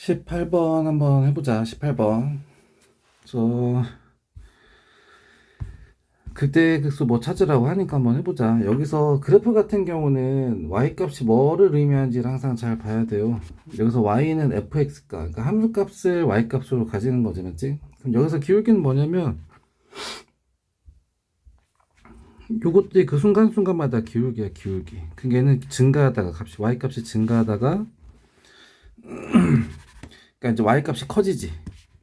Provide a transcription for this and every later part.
18번 한번 해보자. 18번. 저 그때 극수 뭐 찾으라고 하니까 한번 해보자. 여기서 그래프 같은 경우는 y 값이 뭐를 의미하는지를 항상 잘 봐야 돼요. 여기서 y는 fx가, 그러니까 함수값을 y값으로 가지는 거지, 맞지? 그럼 여기서 기울기는 뭐냐면 요것들이 그 순간순간마다 기울기야, 기울기. 그러니까 얘는 증가하다가 값이 y값이 증가하다가 그러니까 이제 y값이 커지지.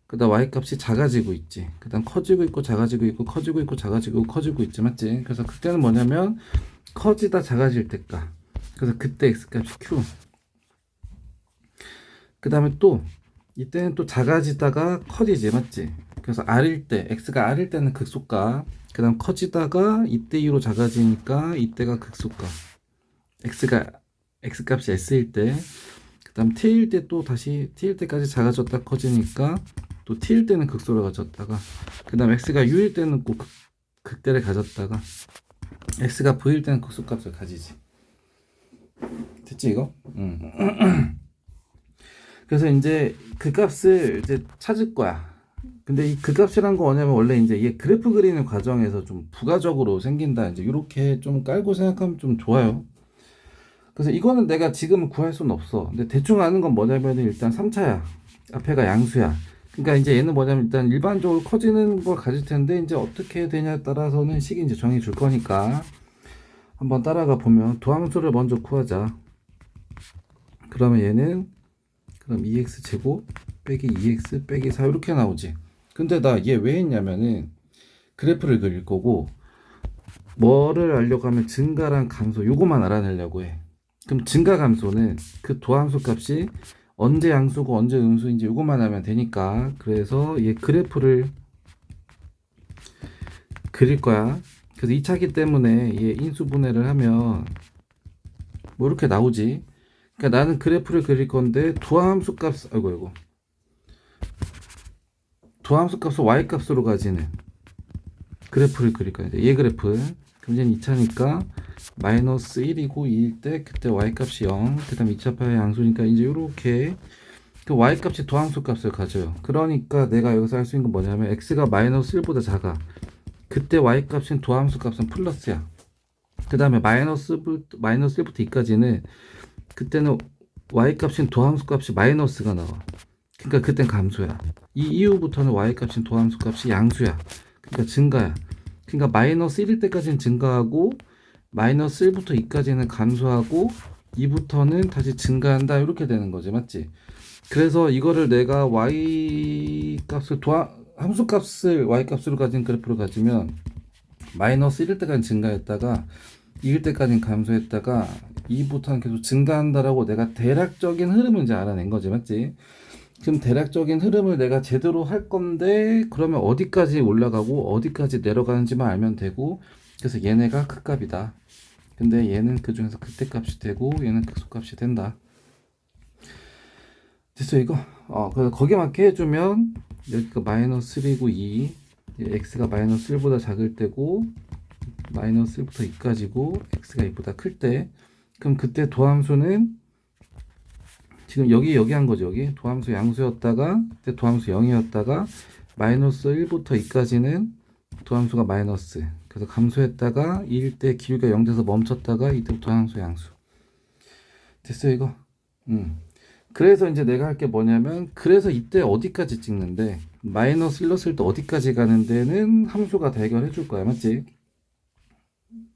그 다음 y값이 작아지고 있지. 그 다음 커지고 있고 작아지고 있고 커지고 있고 작아지고 커지고 있지, 맞지? 그래서 그때는 뭐냐면 커지다 작아질 때가. 그래서 그때 x값이 q. 그 다음에 또 이때는 또 작아지다가 커지지, 맞지? 그래서 r일 때, x가 r일 때는 극소가. 그 다음 커지다가 이때 이후로 작아지니까 이때가 극소가. x가 x값이 s일 때. 그 다음 t일 때 또 다시 t일 때까지 작아졌다 커지니까 또 t일 때는 극소를 가졌다가, 그 다음 x가 u일 때는 꼭 극대를 가졌다가 x가 v일 때는 극소값을 가지지. 됐지 이거? 그래서 이제 그 값을 이제 찾을 거야. 근데 이 그 값이란 거 뭐냐면 원래 이제 이게 그래프 그리는 과정에서 좀 부가적으로 생긴다. 이제 이렇게 좀 깔고 생각하면 좀 좋아요. 그래서 이거는 내가 지금 구할 수는 없어. 근데 대충 아는 건 뭐냐면 일단 3차야. 앞에가 양수야. 그러니까 이제 얘는 뭐냐면 일단 일반적으로 커지는 걸 가질 텐데 이제 어떻게 되냐에 따라서는 식이 이제 정해 줄 거니까 한번 따라가 보면 도함수를 먼저 구하자. 그러면 얘는 그럼 2x 제곱 빼기 2x 빼기 4 이렇게 나오지. 근데 나 얘 왜 했냐면은 그래프를 그릴 거고 뭐를 알려고 하면 증가랑 감소 요거만 알아내려고 해. 그럼 증가 감소는 그 도함수 값이 언제 양수고 언제 음수인지 요것만 하면 되니까, 그래서 얘 그래프를 그릴 거야. 그래서 2차기 때문에 얘 인수분해를 하면 뭐 이렇게 나오지. 그러니까 나는 그래프를 그릴 건데 도함수 값, 아이고 도함수 값을 y 값으로 가지는 그래프를 그릴 거야. 얘 그래프. 그럼 이제 2차니까 마이너스 1이고 2일 때 그때 y 값이 0, 그 다음 2차파의 양수니까 이제 이렇게 그 y값이 도함수 값을 가져요. 그러니까 내가 여기서 할 수 있는 건 뭐냐면 x가 마이너스 1보다 작아. 그때 y값인 도함수 값은 플러스야. 그 다음에 마이너스 1부터 2까지는 그때는 y값인 도함수 값이 마이너스가 나와. 그러니까 그땐 감소야. 이 이후부터는 y값인 도함수 값이 양수야. 그러니까 증가야. 그러니까 마이너스 1일 때까지는 증가하고 마이너스 1부터 2까지는 감소하고 2부터는 다시 증가한다. 이렇게 되는 거지, 맞지? 그래서 이거를 내가 y 값을 함수 값을 y 값으로 가진 그래프를 가지면 마이너스 1일 때까지 증가했다가 2일 때까지는 감소했다가 2부터는 계속 증가한다라고 내가 대략적인 흐름을 이제 알아낸 거지, 맞지? 그럼 대략적인 흐름을 내가 제대로 할 건데 그러면 어디까지 올라가고 어디까지 내려가는지만 알면 되고, 그래서 얘네가 극값이다. 근데 얘는 그 중에서 그때 값이 되고 얘는 극소값이 된다. 됐어 이거. 그래서 거기에 맞게 해주면 여기가 마이너스 3고 2, x가 마이너스 1보다 작을 때고 마이너스 1부터 2까지고 x가 2보다 클 때, 그럼 그때 도함수는 지금 여기 한 거죠. 여기 도함수 양수였다가 그때 도함수 0이었다가 마이너스 1부터 2까지는 도함수가 마이너스, 그래서 감소했다가 2일 때 기울기가 0 돼서 멈췄다가 이때부터 도함수 양수. 됐어요 이거. 그래서 이제 내가 할 게 뭐냐면, 그래서 이때 어디까지 찍는데 마이너스 1 넣었을 때 어디까지 가는 데는 함수가 다 해결해 줄 거야, 맞지?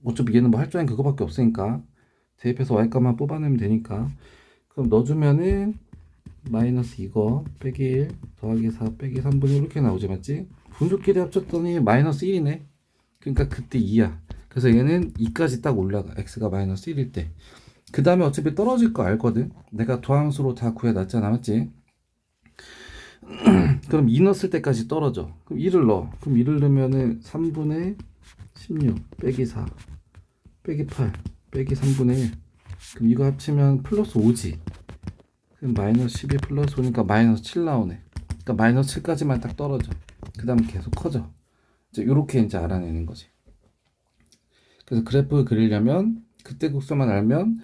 어차피 얘는 뭐 할 줄 아는 그거밖에 없으니까 대입해서 y값만 뽑아내면 되니까. 그럼 넣어주면은 마이너스 이거 빼기 1 더하기 4 빼기 3분의 이렇게 나오지, 맞지? 분수끼리 합쳤더니 마이너스 1이네. 그러니까 그때 2야. 그래서 얘는 2까지 딱 올라가, x가 마이너스 1일 때. 그 다음에 어차피 떨어질 거 알거든. 내가 도함수로 다 구해놨잖아, 맞지? 그럼 2 넣었을 때까지 떨어져. 그럼 2를 넣어. 그럼 2를 넣으면은 3분의 16 빼기 4 빼기 8 빼기 3분의 1. 그럼 이거 합치면 플러스 5지. 그럼 마이너스 12 플러스 5니까 마이너스 7 나오네. 그러니까 마이너스 7까지만 딱 떨어져. 그 다음에 계속 커져. 이제 이렇게 이제 알아내는 거지. 그래서 그래프를 그리려면 그때 국수만 알면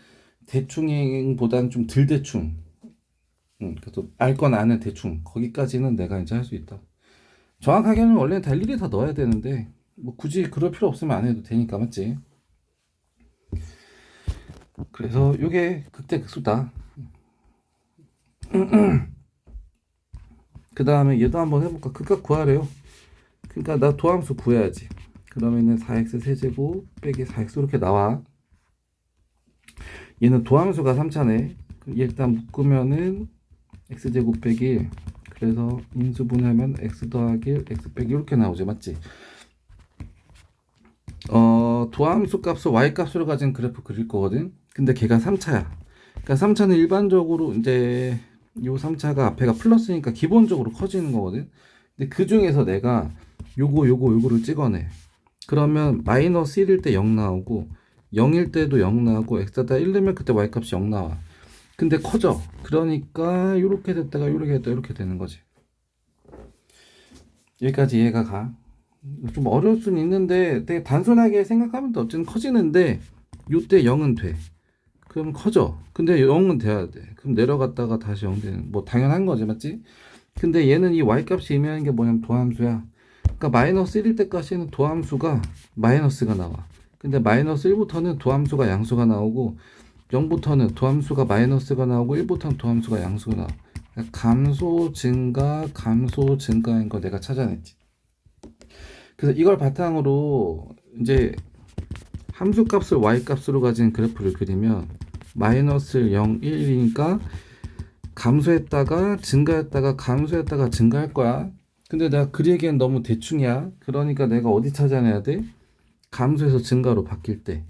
대충보다는 좀 덜 대충 그래서 알 건 아는 대충 거기까지는 내가 이제 할 수 있다. 정확하게는 원래는 다 일일이 다 넣어야 되는데 뭐 굳이 그럴 필요 없으면 안 해도 되니까 맞지? 그래서 요게 극대극소다. 그 다음에 얘도 한번 해볼까? 극각 구하래요. 그러니까 나 도함수 구해야지. 그러면은 4x 세제곱 빼기 4x 이렇게 나와. 얘는 도함수가 3차네. 얘 일단 묶으면은 x제곱 빼기 1. 그래서 인수분해하면 x 더하기 1, x 빼기 이렇게 나오지 맞지? 도함수 값을 y 값으로 가진 그래프 그릴 거거든. 근데 걔가 3차야. 그러니까 3차는 일반적으로 이제 요 3차가 앞에가 플러스니까 기본적으로 커지는 거거든. 근데 그 중에서 내가 요거를 찍어내. 그러면 마이너스 1일 때 0 나오고 0일 때도 0 나오고 x에다 1 넣으면 그때 y 값이 0 나와. 근데 커져. 그러니까 요렇게 됐다가 요렇게 됐다가 이렇게 되는 거지. 여기까지 이해가 가. 좀 어려울 수는 있는데 되게 단순하게 생각하면 또 어쨌든 커지는데 요때 0은 돼. 그럼 커져. 근데 0은 돼야 돼. 그럼 내려갔다가 다시 0 되는 뭐 당연한 거지 맞지? 근데 얘는 이 y 값이 의미하는 게 뭐냐면 도함수야. 그러니까 마이너스 1일 때까지는 도함수가 마이너스가 나와. 근데 마이너스 1부터는 도함수가 양수가 나오고 0부터는 도함수가 마이너스가 나오고 1부터는 도함수가 양수가 나와. 그러니까 감소 증가인 거 내가 찾아냈지. 그래서 이걸 바탕으로 이제 함수 값을 y 값으로 가진 그래프를 그리면 마이너스 0, 1이니까 감소했다가 증가했다가 감소했다가 증가할 거야. 근데 내가 그리기엔 너무 대충이야. 그러니까 내가 어디 찾아내야 돼? 감소해서 증가로 바뀔 때.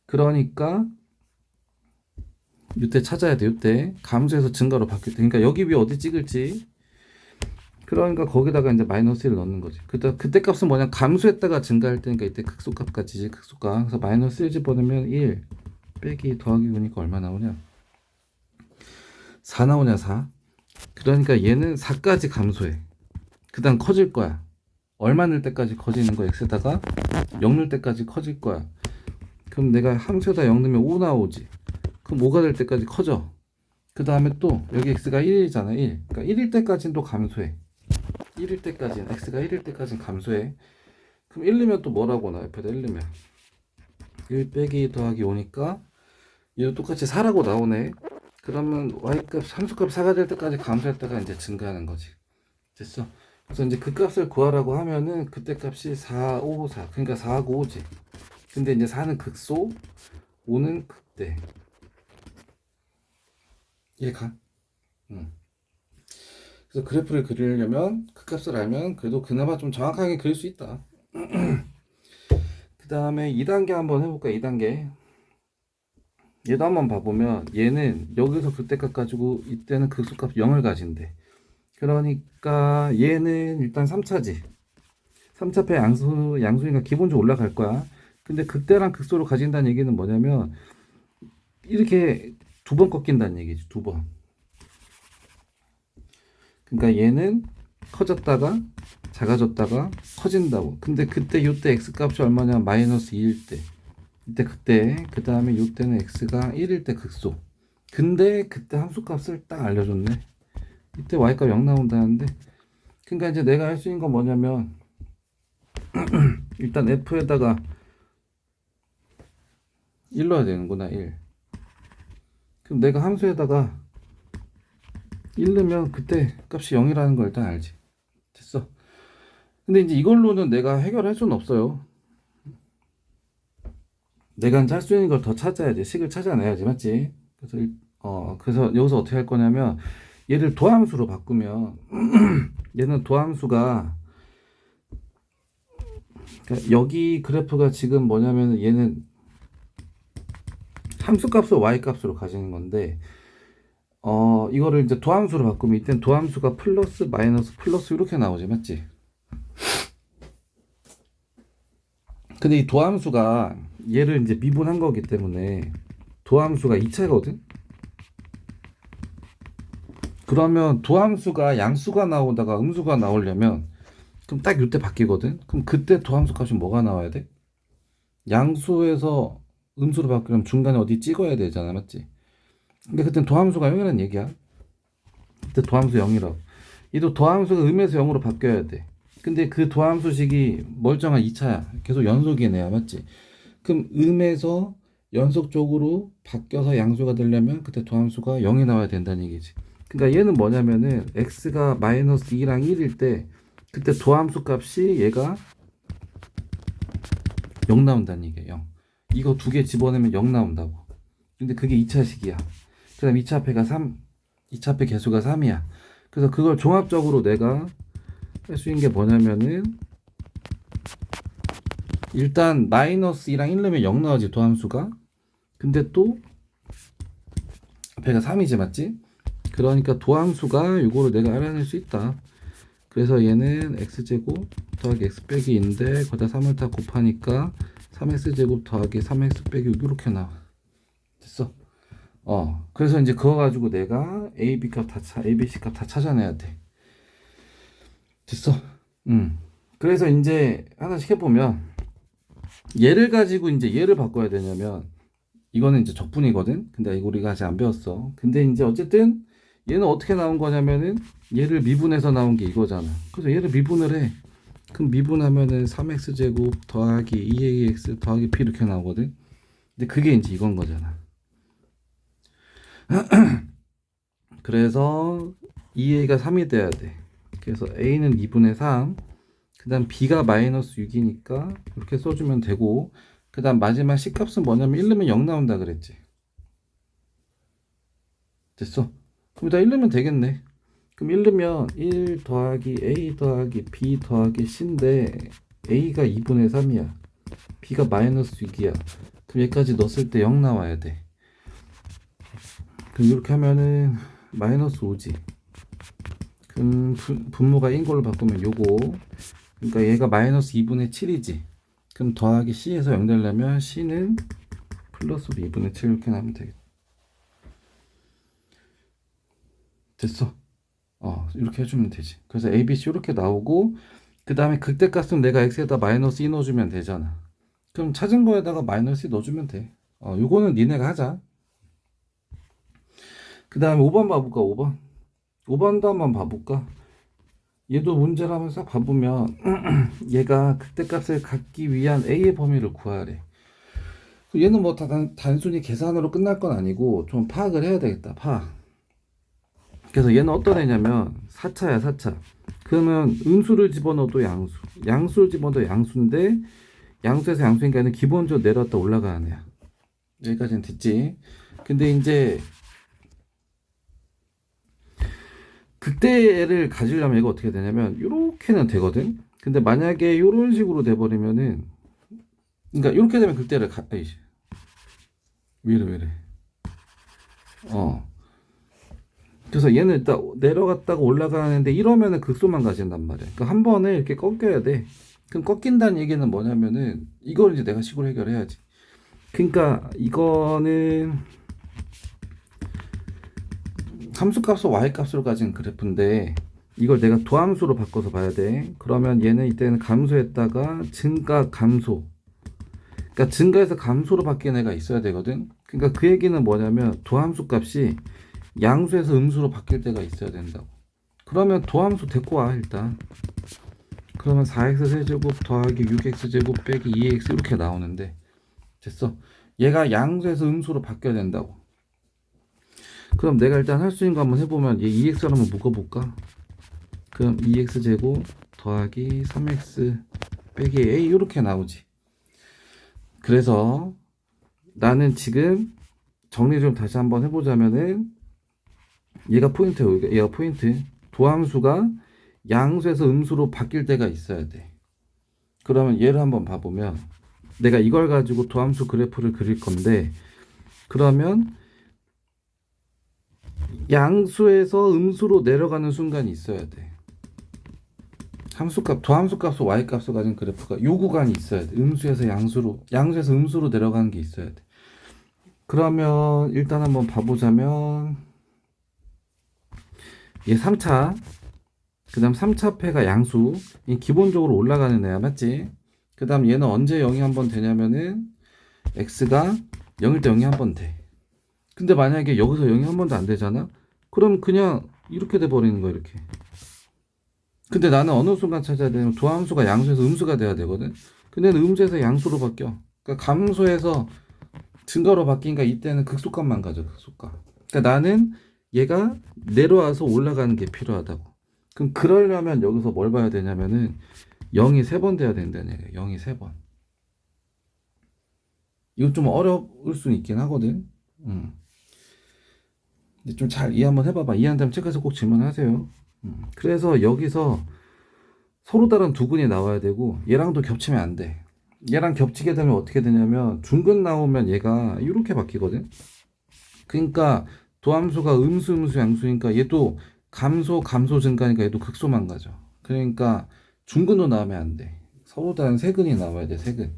그러니까 이때 찾아야 돼. 이때 감소해서 증가로 바뀔 때. 그러니까 여기 위에 어디 찍을지. 그러니까 거기다가 이제 마이너스 1을 넣는 거지. 그때 값은 뭐냐? 감소했다가 증가할 때니까 이때 극소값까지지. 극소값. 그래서 마이너스 1 집어넣으면 1 빼기 더하기 오니까 얼마 나오냐? 4 나오냐 4. 그러니까 얘는 4까지 감소해. 그 다음 커질 거야. 얼마 늘 때까지 커지는 거 x에다가 0 늘 때까지 커질 거야. 그럼 내가 함수에다 0 넣으면 5 나오지. 그럼 5가 될 때까지 커져. 그 다음에 또 여기 x가 1이잖아 1. 그러니까 1일 때까지는 또 감소해. 1일 때까지는 x가 1일 때까지는 감소해. 그럼 1 넣으면 또 뭐라고 나와? 옆에다 1 넣으면 1 빼기 더하기 5니까 얘도 똑같이 4라고 나오네. 그러면 y값 함수값 4가 될 때까지 감소했다가 이제 증가하는 거지. 됐어? 그래서 이제 그 값을 구하라고 하면은 그때 값이 4, 5, 4. 그러니까 4하고 5지. 근데 이제 4는 극소, 5는 극대. 이해가? 응. 그래서 그래프를 그리려면 그 값을 알면 그래도 그나마 좀 정확하게 그릴 수 있다. 그 다음에 2단계 한번 해볼까? 2단계. 얘도 한번 봐보면 얘는 여기서 그때 값 가지고 이때는 극소값 0을 가진대. 그러니까 얘는 일단 3차지. 3차패 양수니까 기본적으로 올라갈 거야. 근데 극대랑 극소를 가진다는 얘기는 뭐냐면 이렇게 두 번 꺾인다는 얘기지. 두 번. 그러니까 얘는 커졌다가 작아졌다가 커진다고. 근데 그때 요때 x 값이 얼마냐? 마이너스 2일 때. 이때 그때 그 다음에 요때는 x가 1일 때 극소. 근데 그때 함수 값을 딱 알려줬네. 이때 y값 0 나온다는데. 그러니까 이제 내가 할 수 있는 건 뭐냐면 일단 f에다가 1 넣어야 되는구나. 1. 그럼 내가 함수에다가 1 넣으면 그때 값이 0이라는 걸 일단 알지. 됐어. 근데 이제 이걸로는 내가 해결할 수는 없어요. 내가 이제 할 수 있는 걸 더 찾아야지. 식을 찾아내야지. 맞지? 그래서 여기서 어떻게 할 거냐면 얘를 도함수로 바꾸면 얘는 도함수가 그러니까 여기 그래프가 지금 뭐냐면 얘는 함수값을 y값으로 가지는 건데 이거를 이제 도함수로 바꾸면 이때는 도함수가 플러스 마이너스 플러스 이렇게 나오지 맞지? 근데 이 도함수가 얘를 이제 미분한 거기 때문에 도함수가 2차거든? 그러면 도함수가 양수가 나오다가 음수가 나오려면 그럼 딱 이때 바뀌거든? 그럼 그때 도함수 값이 뭐가 나와야 돼? 양수에서 음수로 바꾸려면 중간에 어디 찍어야 되잖아 맞지? 근데 그땐 도함수가 0이라는 얘기야. 그때 도함수 0이라고. 얘도 도함수가 음에서 0으로 바뀌어야 돼. 근데 그 도함수식이 멀쩡한 2차야. 계속 연속이네요. 맞지? 그럼 음에서 연속적으로 바뀌어서 양수가 되려면 그때 도함수가 0이 나와야 된다는 얘기지. 그러니까 얘는 뭐냐면은 x가 마이너스 2랑 1일 때 그때 도함수 값이 얘가 0 나온다는 얘기예요. 0. 이거 두 개 집어넣으면 0 나온다고. 근데 그게 2차식이야. 그 다음 2차 합해가 3, 2차 합해 개수가 3이야. 그래서 그걸 종합적으로 내가 할 수 있는 게 뭐냐면은 일단 마이너스 2랑 1 넣으면 0 나오지 도함수가. 근데 또 앞에가 3이지 맞지? 그러니까 도함수가 이거를 내가 알아낼 수 있다. 그래서 얘는 x제곱 더하기 x 빼기 2인데 거기다 3을 다 곱하니까 3x제곱 더하기 3x 빼기 6 이렇게 나와. 됐어? 그래서 이제 그거 가지고 내가 a, b 값 a, b, c 값 다 찾아내야 돼. 됐어? 그래서 이제 하나씩 해보면 얘를 가지고 이제 얘를 바꿔야 되냐면 이거는 이제 적분이거든. 근데 이거 우리가 아직 안 배웠어. 근데 이제 어쨌든 얘는 어떻게 나온 거냐면은 얘를 미분해서 나온 게 이거잖아. 그래서 얘를 미분을 해. 그럼 미분하면은 3x제곱 더하기 2ax 더하기 b 이렇게 나오거든. 근데 그게 이제 이건 거잖아. 그래서 2a가 3이 돼야 돼. 그래서 a는 2분의 3, 그 다음 b가 마이너스 6이니까 이렇게 써주면 되고, 그 다음 마지막 C값은 뭐냐면 1 넣으면 0 나온다 그랬지. 됐어. 그럼 다 1 넣으면 되겠네. 그럼 1 넣으면 1 더하기 a 더하기 b 더하기 c인데 a가 2분의 3이야. b가 마이너스 6이야. 그럼 얘까지 넣었을 때 0 나와야 돼. 그럼 이렇게 하면은 마이너스 5지. 그럼 분모가 인 걸로 바꾸면 요거. 그러니까 얘가 마이너스 2분의 7이지. 그럼 더하기 c에서 0 되려면 c는 플러스 2분의 7 이렇게 나오면 되겠다. 됐어. 이렇게 해주면 되지. 그래서 a, b, c 이렇게 나오고, 그 다음에 극대값은 내가 x에다 마이너스 2 넣어주면 되잖아. 그럼 찾은 거에다가 마이너스 2 넣어주면 돼. 요거는 니네가 하자. 그 다음에 5번 봐볼까, 5번. 5번도 한번 봐볼까. 얘도 문제를 한번 싹 봐보면 얘가 극대값을 갖기 위한 a의 범위를 구하래. 얘는 뭐 단순히 계산으로 끝날 건 아니고 좀 파악을 해야 되겠다. 파악. 그래서 얘는 어떤 애냐면 4차야 4차. 그러면 음수를 집어넣어도 양수, 양수를 집어넣어도 양수인데 양수에서 양수니까 얘는 기본적으로 내려왔다 올라가는 애야. 여기까지는 됐지. 근데 이제 극대를 가지려면 이거 어떻게 되냐면 이렇게는 되거든. 근데 만약에 이런 식으로 돼버리면은, 그러니까 이렇게 되면 극대를 아이씨, 왜 이래 그래서 얘는 일단 내려갔다가 올라가는데 이러면은 극소만 가진단 말이야. 그러니까 한 번에 이렇게 꺾여야 돼. 그럼 꺾인다는 얘기는 뭐냐면은 이걸 이제 내가 식으로 해결해야지. 그러니까 이거는 함수값을 y값으로 가진 그래프인데 이걸 내가 도함수로 바꿔서 봐야 돼. 그러면 얘는 이때는 감소했다가 증가 감소, 그러니까 증가해서 감소로 바뀐 애가 있어야 되거든. 그러니까 그 얘기는 뭐냐면 도함수 값이 양수에서 음수로 바뀔 때가 있어야 된다고. 그러면 도함수 데리고 와 일단. 그러면 4x 세제곱 더하기 6x 제곱 빼기 2x 이렇게 나오는데 됐어. 얘가 양수에서 음수로 바뀌어야 된다고. 그럼 내가 일단 할 수 있는 거 한번 해보면 얘 2x를 한번 묶어볼까? 그럼 2x 제곱 더하기 3x 빼기 a 이렇게 나오지. 그래서 나는 지금 정리 좀 다시 한번 해보자면은 얘가 포인트예요. 얘가 포인트. 도함수가 양수에서 음수로 바뀔 때가 있어야 돼. 그러면 얘를 한번 봐보면 내가 이걸 가지고 도함수 그래프를 그릴 건데, 그러면 양수에서 음수로 내려가는 순간이 있어야 돼. 함수값, 도함수값과 y값을 가진 그래프가 요 구간이 있어야 돼. 음수에서 양수로, 양수에서 음수로 내려가는 게 있어야 돼. 그러면 일단 한번 봐보자면 얘 3차, 그 다음 3차 패가 양수, 기본적으로 올라가는 애야 맞지? 그 다음 얘는 언제 0이 한번 되냐면은 x가 0일 때 0이 한번 돼. 근데 만약에 여기서 0이 한 번도 안 되잖아? 그럼 그냥 이렇게 돼 버리는 거야, 이렇게. 근데 나는 어느 순간 찾아야 되냐면 도함수가 양수에서 음수가 돼야 되거든. 근데 음수에서 양수로 바뀌어. 그러니까 감수에서 증가로 바뀌니까 이때는 극소값만 가져, 극소값. 그러니까 나는 얘가 내려와서 올라가는 게 필요하다고. 그럼 그러려면 여기서 뭘 봐야 되냐면은 0이 3번 돼야 된다는 얘기야. 0이 3번. 이거 좀 어려울 수는 있긴 하거든. 근데 좀 잘 이해 한번 해봐봐. 이해한다면 책에서 꼭 질문하세요. 그래서 여기서 서로 다른 두 근이 나와야 되고 얘랑도 겹치면 안 돼. 얘랑 겹치게 되면 어떻게 되냐면 중근 나오면 얘가 이렇게 바뀌거든. 그러니까 도함수가 음수 음수 양수니까 얘도 감소 증가니까 얘도 극소만 가죠. 그러니까 중근도 나오면 안 돼. 서로 다른 세 근이 나와야 돼. 세 근.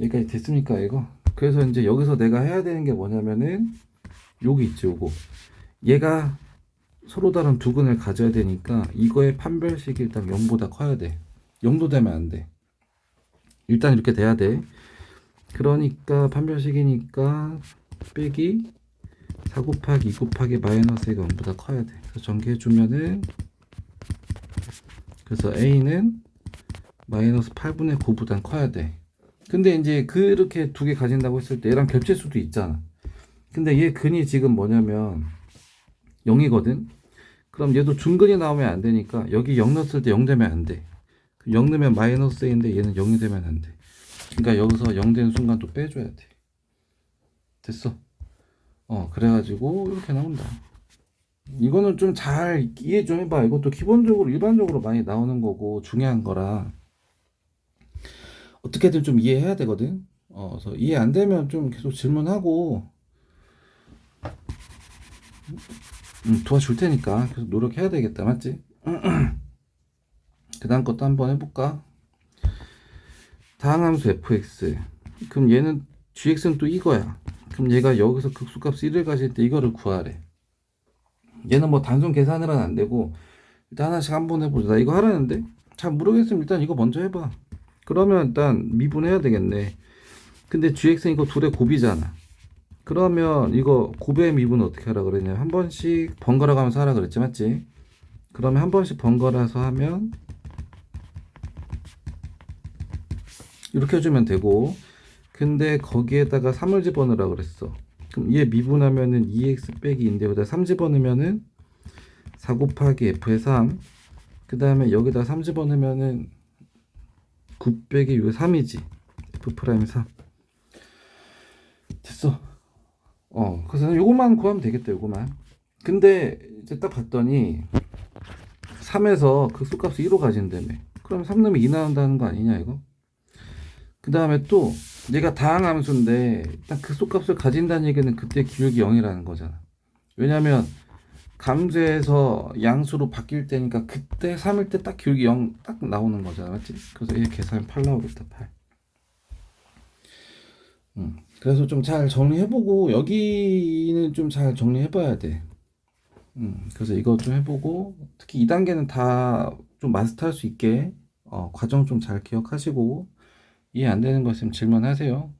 여기까지 됐습니까 이거? 그래서 이제 여기서 내가 해야 되는 게 뭐냐면은 여기 있지 요거. 얘가 서로 다른 두 근을 가져야 되니까 이거의 판별식이 일단 0보다 커야 돼. 0도 되면 안 돼. 일단 이렇게 돼야 돼. 그러니까 판별식이니까 빼기 4 곱하기 2 곱하기 마이너스 1가 0보다 커야 돼. 그래서 전개해주면은 그래서 A는 마이너스 8분의 9보다 커야 돼. 근데 이제 그렇게 두 개 가진다고 했을 때 얘랑 겹칠 수도 있잖아. 근데 얘 근이 지금 뭐냐면 0이거든. 그럼 얘도 중근이 나오면 안 되니까 여기 0 넣었을 때 0 되면 안 돼. 0 넣으면 마이너스 A인데 얘는 0이 되면 안 돼. 그러니까 여기서 0 되는 순간 또 빼줘야 돼. 됐어. 그래가지고 이렇게 나온다. 이거는 좀 잘 이해 좀 해봐. 이것도 기본적으로 일반적으로 많이 나오는 거고 중요한 거라 어떻게든 좀 이해해야 되거든. 그래서 이해 안 되면 좀 계속 질문하고 도와줄 테니까 계속 노력해야 되겠다, 맞지? 그 다음 것도 한번 해볼까? 다항함수 fx. 그럼 얘는 gx는 또 이거야. 그럼 얘가 여기서 극소값 1을 가질 때 이거를 구하래. 얘는 뭐 단순 계산을 하면 안 되고 일단 하나씩 한번 해보자. 나 이거 하라는데 잘 모르겠으면 일단 이거 먼저 해봐. 그러면 일단 미분해야 되겠네. 근데 gx는 이거 둘의 곱이잖아. 그러면 이거 곱의 미분은 어떻게 하라 그랬냐? 한 번씩 번갈아 가면서 하라 그랬지, 맞지? 그러면 한 번씩 번갈아서 하면 이렇게 해주면 되고, 근데 거기에다가 3을 집어넣으라 그랬어. 그럼 얘 미분하면은 2x 빼기 인데 여기다 3 집어넣으면은 4 곱하기 f의 3. 그 다음에 여기다 3 집어넣으면은 9 빼기 요 3이지. f 프라임 3. 됐어. 그래서 요것만 구하면 되겠다, 요것만. 근데 이제 딱 봤더니 3에서 극소값을 1로 가진다며. 그럼 3 넣으면 2 나온다는 거 아니냐, 이거? 그 다음에 또 얘가 다항함수인데 딱 극소값을 가진다는 얘기는 그때 기울기 0이라는 거잖아. 왜냐면 감수에서 양수로 바뀔 때니까 그때 3일 때 딱 기울기 0 딱 나오는 거잖아, 맞지? 그래서 얘 계산 8 나오겠다, 8. 그래서 좀 잘 정리해보고 여기는 좀 잘 정리해봐야 돼. 그래서 이거 좀 해보고 특히 2단계는 다 좀 마스터할 수 있게 과정 좀 잘 기억하시고 이해 안 되는 거 있으면 질문하세요.